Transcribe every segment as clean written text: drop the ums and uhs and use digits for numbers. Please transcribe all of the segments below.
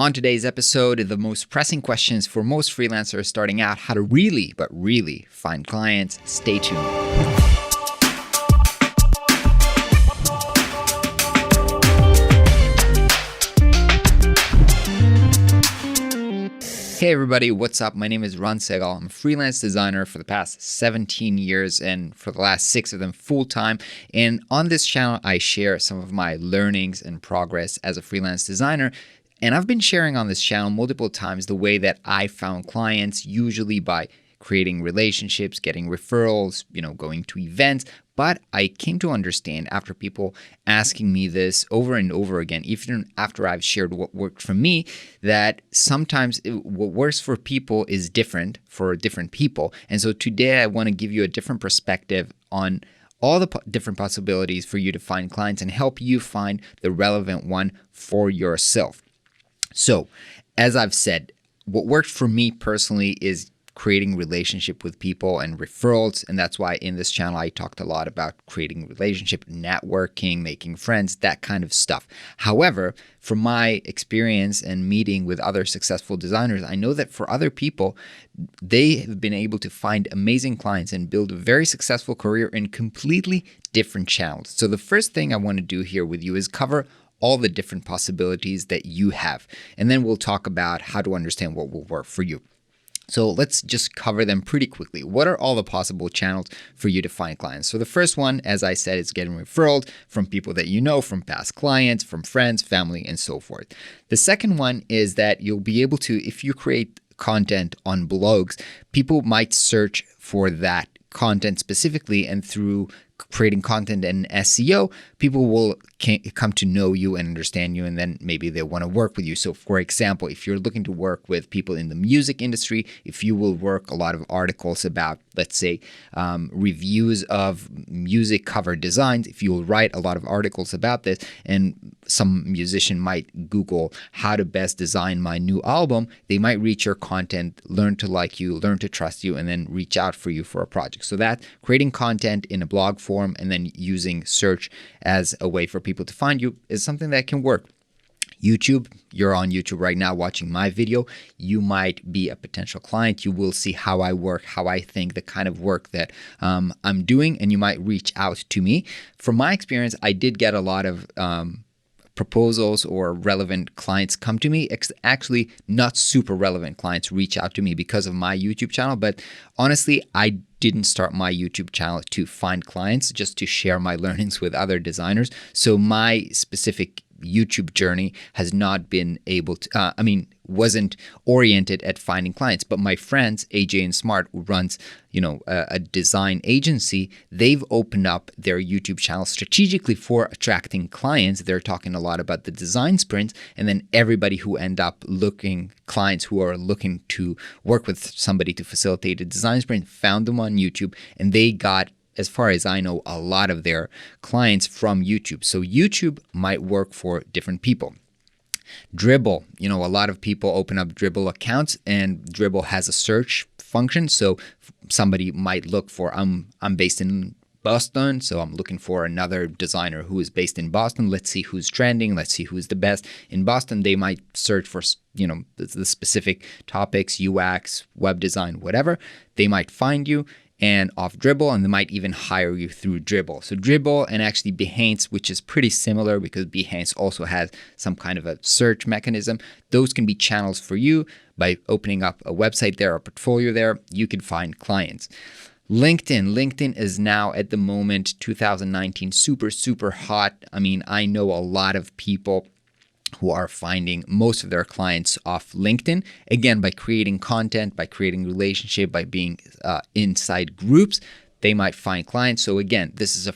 On today's episode, the most pressing questions for most freelancers starting out, how to really, but really find clients. Stay tuned. Hey everybody, what's up? My name is Ron Segal. I'm a freelance designer for the past 17 years and for the last 6 of them full-time. And on this channel, I share some of my learnings and progress as a freelance designer. And I've been sharing on this channel multiple times the way that I found clients, usually by creating relationships, getting referrals, going to events. But I came to understand after people asking me this over and over again, even after I've shared what worked for me, that sometimes what works for people is different for different people. And so today I want to give you a different perspective on all the different possibilities for you to find clients and help you find the relevant one for yourself. So, as I've said, what worked for me personally is creating relationship with people and referrals. And that's why in this channel, I talked a lot about creating relationship, networking, making friends, that kind of stuff. However, from my experience and meeting with other successful designers, I know that for other people, they have been able to find amazing clients and build a very successful career in completely different channels. So the first thing I want to do here with you is cover all the different possibilities that you have. And then we'll talk about how to understand what will work for you. So let's just cover them pretty quickly. What are all the possible channels for you to find clients? So the first one, as I said, is getting referrals from people that you know, from past clients, from friends, family, and so forth. The second one is that you'll be able to, if you create content on blogs, people might search for that content specifically, and through creating content and SEO, people will come to know you and understand you, and then maybe they want to work with you. So for example, if you're looking to work with people in the music industry, if you will work a lot of articles about, let's say, reviews of music cover designs, if you will write a lot of articles about this, and some musician might Google how to best design my new album, they might reach your content, learn to like you, learn to trust you, and then reach out for you for a project. So that creating content in a blog form and then using search as a way for people to find you is something that can work. YouTube, you're on YouTube right now watching my video. You might be a potential client. You will see how I work, how I think, the kind of work that I'm doing, and you might reach out to me. From my experience, I did get a lot of proposals or relevant clients come to me. Actually, not super relevant clients reach out to me because of my YouTube channel. But honestly, I didn't start my YouTube channel to find clients, just to share my learnings with other designers. So my specific YouTube journey has not been able to, wasn't oriented at finding clients. But my friends, AJ and Smart, who runs, a design agency, they've opened up their YouTube channel strategically for attracting clients. They're talking a lot about the design sprints, and then everybody who end up clients who are looking to work with somebody to facilitate a design sprint, found them on YouTube, and they got, as far as I know, a lot of their clients from YouTube. So YouTube might work for different people. Dribbble, a lot of people open up Dribbble accounts, and Dribbble has a search function. So somebody might look for, I'm based in Boston, so I'm looking for another designer who is based in Boston. Let's see who's trending. Let's see who's the best in Boston. They might search for, the specific topics, UX, web design, whatever. They might find you and off Dribbble, and they might even hire you through Dribbble. So Dribbble and actually Behance, which is pretty similar because Behance also has some kind of a search mechanism. Those can be channels for you. By opening up a website there, a portfolio there, you can find clients. LinkedIn is now at the moment, 2019, super, super hot. I know a lot of people who are finding most of their clients off LinkedIn, again, by creating content, by creating relationship, by being inside groups, they might find clients. So again, this is a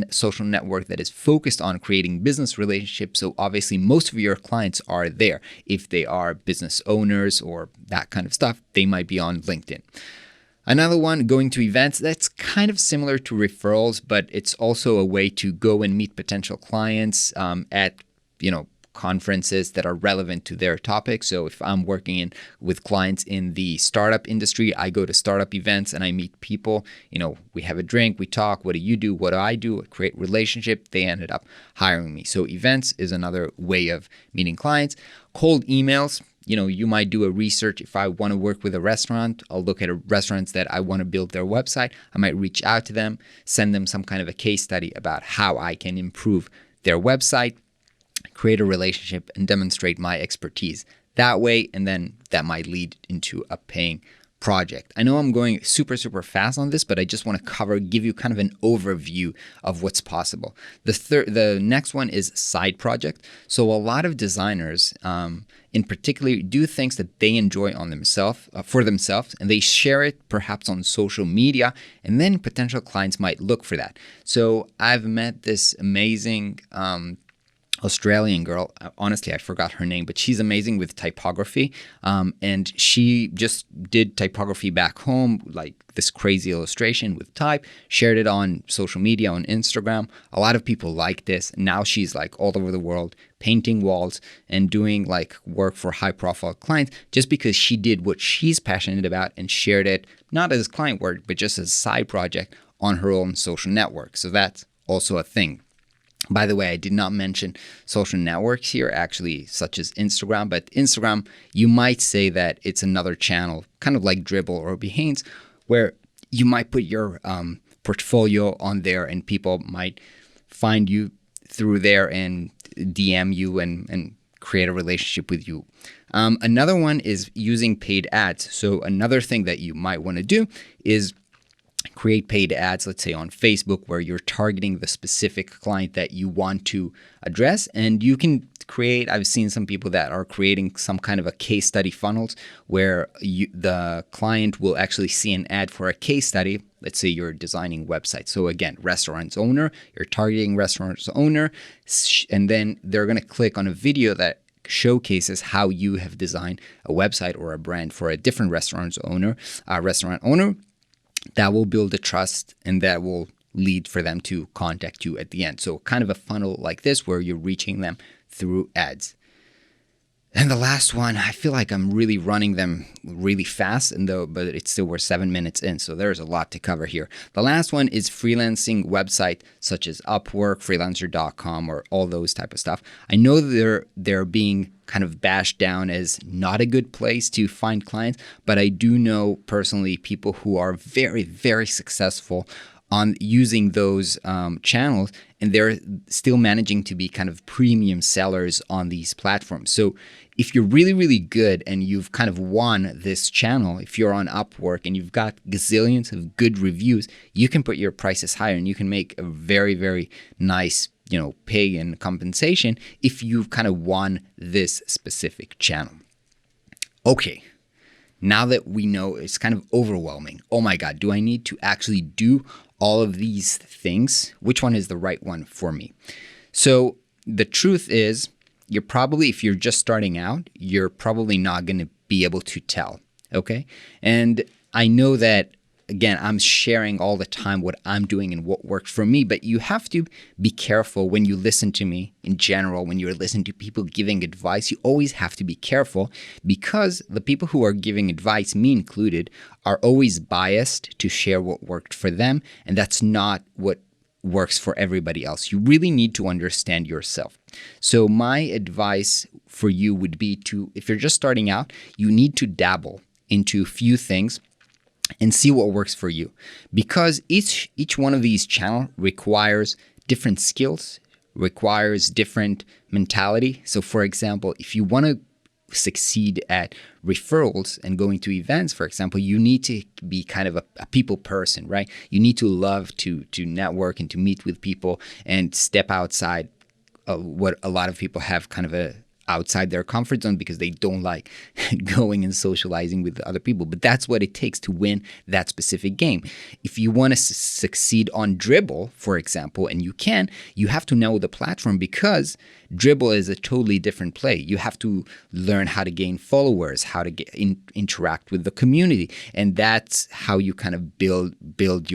social network that is focused on creating business relationships. So obviously most of your clients are there. If they are business owners or that kind of stuff, they might be on LinkedIn. Another one, going to events, that's kind of similar to referrals, but it's also a way to go and meet potential clients at, conferences that are relevant to their topic. So if I'm working with clients in the startup industry, I go to startup events and I meet people. We have a drink, we talk. What do you do? What do? I create relationship. They ended up hiring me. So events is another way of meeting clients. Cold emails. You might do a research. If I want to work with a restaurant, I'll look at restaurants that I want to build their website. I might reach out to them, send them some kind of a case study about how I can improve their website, create a relationship, and demonstrate my expertise that way. And then that might lead into a paying project. I know I'm going super, super fast on this, but I just want to give you kind of an overview of what's possible. The next one is side project. So a lot of designers, in particular, do things that they enjoy on themselves, for themselves, and they share it perhaps on social media, and then potential clients might look for that. So I've met this amazing Australian girl. Honestly, I forgot her name, but she's amazing with typography. And she just did typography back home, like this crazy illustration with type, shared it on social media, on Instagram. A lot of people like this. Now she's like all over the world, painting walls and doing like work for high profile clients just because she did what she's passionate about and shared it, not as client work, but just as a side project on her own social network. So that's also a thing. By the way, I did not mention social networks here, actually, such as Instagram. But Instagram, you might say that it's another channel, kind of like Dribbble or Behance, where you might put your portfolio on there and people might find you through there and DM you and create a relationship with you. Another one is using paid ads. So another thing that you might want to do is create paid ads, let's say on Facebook, where you're targeting the specific client that you want to address. And you can create, I've seen some people that are creating some kind of a case study funnels where the client will actually see an ad for a case study. Let's say you're designing websites. So again, restaurant's owner, you're targeting restaurant's owner, and then they're going to click on a video that showcases how you have designed a website or a brand for a different restaurant owner. That will build the trust and that will lead for them to contact you at the end. So kind of a funnel like this where you're reaching them through ads. And the last one, I feel like I'm really running them really fast, but it's still we're 7 minutes in, so there's a lot to cover here. The last one is freelancing website such as Upwork, freelancer.com, or all those type of stuff. I know they're being kind of bashed down as not a good place to find clients, but I do know personally people who are very, very successful on using those channels, and they're still managing to be kind of premium sellers on these platforms. So if you're really, really good and you've kind of won this channel, if you're on Upwork and you've got gazillions of good reviews, you can put your prices higher and you can make a very, very nice, pay and compensation if you've kind of won this specific channel. Okay. Now that we know it's kind of overwhelming, oh my God, do I need to actually do all of these things? Which one is the right one for me? So the truth is, if you're just starting out, you're probably not going to be able to tell, okay? And I know that, again, I'm sharing all the time what I'm doing and what works for me, but you have to be careful when you listen to me in general, when you're listening to people giving advice, you always have to be careful because the people who are giving advice, me included, are always biased to share what worked for them, and that's not what works for everybody else. You really need to understand yourself. So my advice for you would be if you're just starting out, you need to dabble into a few things and see what works for you, because each one of these channels requires different skills, requires different mentality. So for example, if you want to succeed at referrals and going to events, for example, you need to be kind of a people person, right? You need to love to network and to meet with people and step outside what a lot of people have kind of outside their comfort zone because they don't like going and socializing with other people. But that's what it takes to win that specific game. If you want to succeed on Dribbble, for example, and you have to know the platform because Dribbble is a totally different play. You have to learn how to gain followers, how to interact with the community. And that's how you kind of build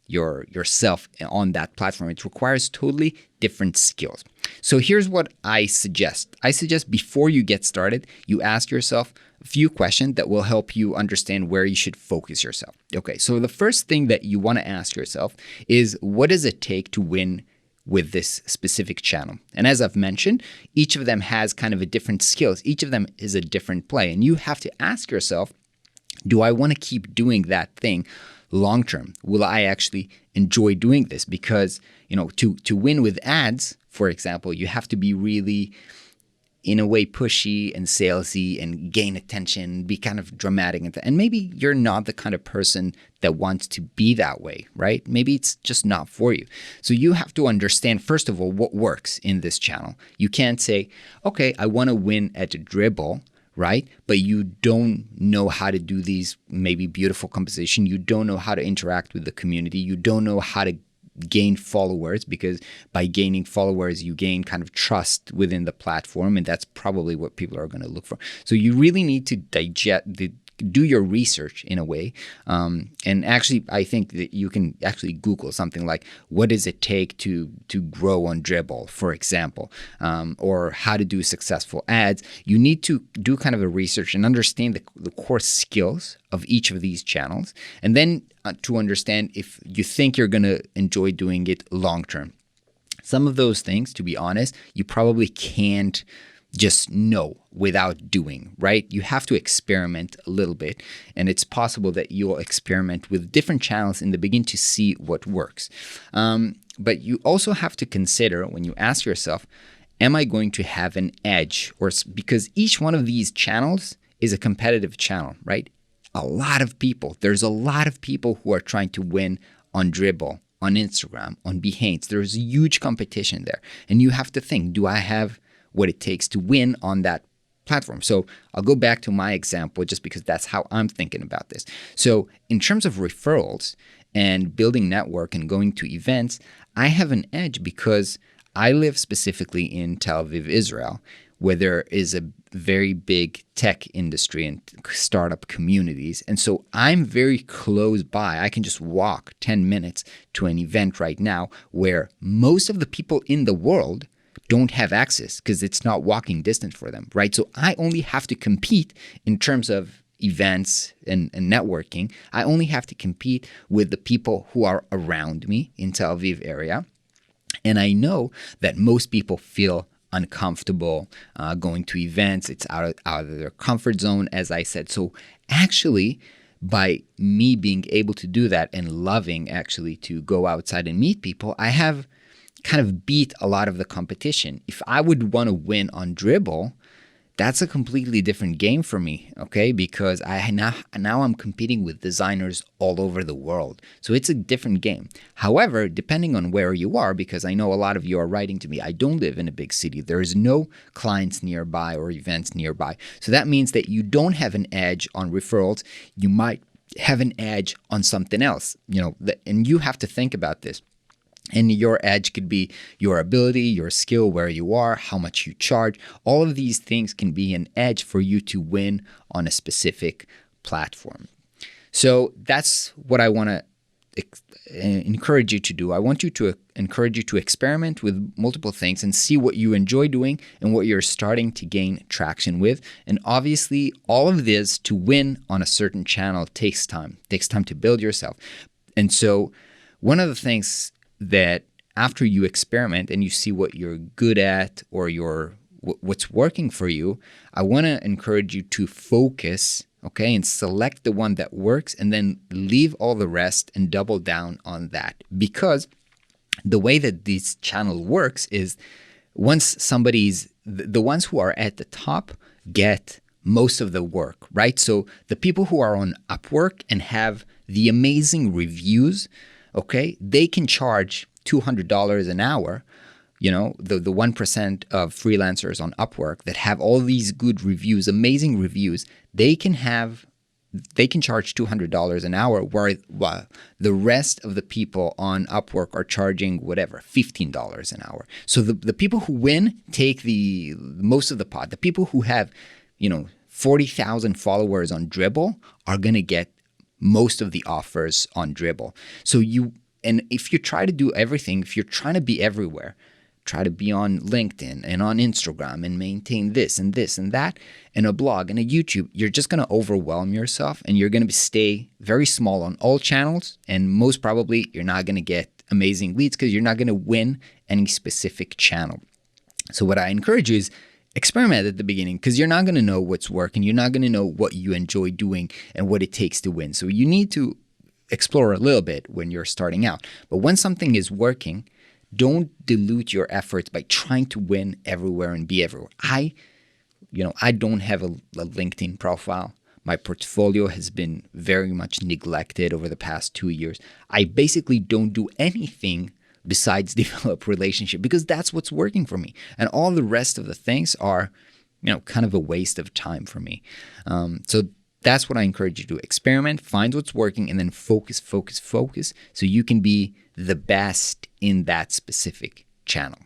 yourself on that platform. It requires totally different skills. So here's what I suggest. I suggest before you get started, you ask yourself a few questions that will help you understand where you should focus yourself. Okay, so the first thing that you want to ask yourself is, what does it take to win with this specific channel? And as I've mentioned, each of them has kind of a different skills. Each of them is a different play. And you have to ask yourself, do I want to keep doing that thing long term? Will I actually enjoy doing this? Because, to win with ads, for example, you have to be really, in a way, pushy and salesy and gain attention, be kind of dramatic. And maybe you're not the kind of person that wants to be that way, right? Maybe it's just not for you. So you have to understand, first of all, what works in this channel. You can't say, okay, I want to win at a dribble, right? But you don't know how to do these maybe beautiful composition. You don't know how to interact with the community. You don't know how to gain followers, because by gaining followers, you gain kind of trust within the platform. And that's probably what people are going to look for. So you really need to do your research in a way. And actually, I think that you can actually Google something like, what does it take to grow on Dribbble, for example, or how to do successful ads. You need to do kind of a research and understand the core skills of each of these channels. And then to understand if you think you're going to enjoy doing it long term. Some of those things, to be honest, you probably can't just know without doing, right? You have to experiment a little bit, and it's possible that you'll experiment with different channels in the beginning to see what works. But you also have to consider, when you ask yourself, am I going to have an edge? Because each one of these channels is a competitive channel, right? There's a lot of people who are trying to win on Dribbble, on Instagram, on Behance. There's a huge competition there. And you have to think, do I have what it takes to win on that platform? So I'll go back to my example just because that's how I'm thinking about this. So in terms of referrals and building network and going to events, I have an edge because I live specifically in Tel Aviv, Israel, where there is a very big tech industry and startup communities. And so I'm very close by. I can just walk 10 minutes to an event right now where most of the people in the world don't have access because it's not walking distance for them, right? So I only have to compete in terms of events and networking. I only have to compete with the people who are around me in Tel Aviv area. And I know that most people feel uncomfortable going to events. It's out of their comfort zone, as I said. So actually, by me being able to do that and loving actually to go outside and meet people, I have kind of beat a lot of the competition. If I would want to win on Dribbble, that's a completely different game for me, okay? Because now I'm competing with designers all over the world. So it's a different game. However, depending on where you are, because I know a lot of you are writing to me, I don't live in a big city. There is no clients nearby or events nearby. So that means that you don't have an edge on referrals. You might have an edge on something else, and you have to think about this. And your edge could be your ability, your skill, where you are, how much you charge. All of these things can be an edge for you to win on a specific platform. So that's what I want to encourage you to do. I want to encourage you to experiment with multiple things and see what you enjoy doing and what you're starting to gain traction with. And obviously, all of this to win on a certain channel takes time. It takes time to build yourself. And so one of the things that after you experiment and you see what you're good at or what's working for you, I want to encourage you to focus, okay, and select the one that works and then leave all the rest and double down on that. Because the way that this channel works is once the ones who are at the top get most of the work, right? So the people who are on Upwork and have the amazing reviews, okay, they can charge $200 an hour. The 1% of freelancers on Upwork that have all these good reviews, amazing reviews, they can charge $200 an hour, while the rest of the people on Upwork are charging whatever, $15 an hour. So the people who win take the most of the pot. The people who have, 40,000 followers on Dribbble are going to get most of the offers on Dribbble. And if you try to do everything, if you're trying to be everywhere, try to be on LinkedIn and on Instagram and maintain this and this and that, and a blog and a YouTube, you're just going to overwhelm yourself and you're going to stay very small on all channels. And most probably, you're not going to get amazing leads because you're not going to win any specific channel. So what I encourage you is experiment at the beginning, because you're not going to know what's working. You're not going to know what you enjoy doing and what it takes to win. So you need to explore a little bit when you're starting out. But when something is working, don't dilute your efforts by trying to win everywhere and be everywhere. I don't have a LinkedIn profile. My portfolio has been very much neglected over the past 2 years. I basically don't do anything besides develop relationship, because that's what's working for me. And all the rest of the things are, kind of a waste of time for me. So that's what I encourage you to do. Experiment, find what's working, and then focus so you can be the best in that specific channel.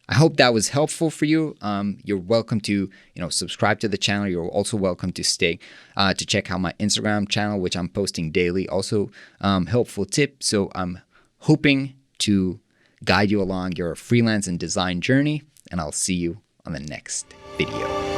I hope that was helpful for you. You're welcome to, subscribe to the channel. You're also welcome to to check out my Instagram channel, which I'm posting daily. Also, helpful tip. So I'm hoping to guide you along your freelance and design journey, and I'll see you on the next video.